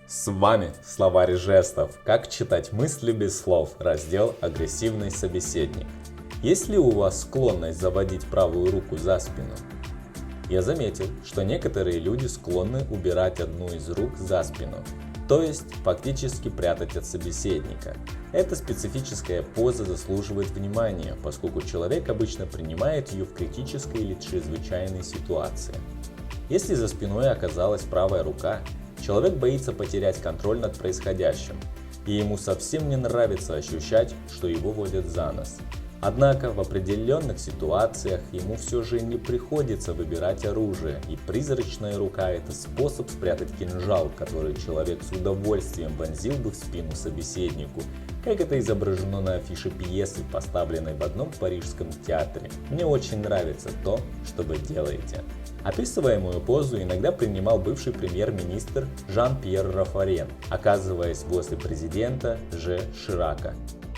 С вами словарь жестов. Как читать мысли без слов. Раздел «Агрессивный собеседник». Есть ли у вас склонность заводить правую руку за спину? Я заметил, что некоторые люди склонны убирать одну из рук за спину, то есть фактически прятать от собеседника. Эта специфическая поза заслуживает внимания, поскольку человек обычно принимает ее в критической или чрезвычайной ситуации. Если за спиной оказалась правая рука, человек боится потерять контроль над происходящим, и ему совсем не нравится ощущать, что его водят за нос. Однако в определенных ситуациях ему все же не приходится выбирать оружие, и призрачная рука – это способ спрятать кинжал, который человек с удовольствием вонзил бы в спину собеседнику, как это изображено на афише пьесы, поставленной в одном парижском театре. Мне очень нравится то, что вы делаете. Описываемую позу иногда принимал бывший премьер-министр Жан-Пьер Рафарен, оказываясь возле президента Ж. Ширака.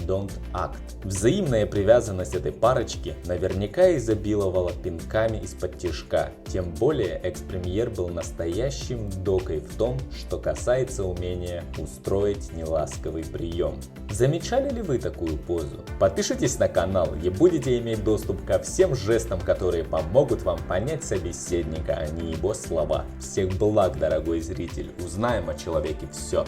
Don't act. Взаимная привязанность этой парочки наверняка изобиловала пинками из-под тишка. Тем более экс-премьер был настоящим докой в том, что касается умения устроить неласковый прием. Замечали ли вы такую позу? Подпишитесь на канал и будете иметь доступ ко всем жестам, которые помогут вам понять собеседника, а не его слова. Всех благ, дорогой зритель! Узнаем о человеке все.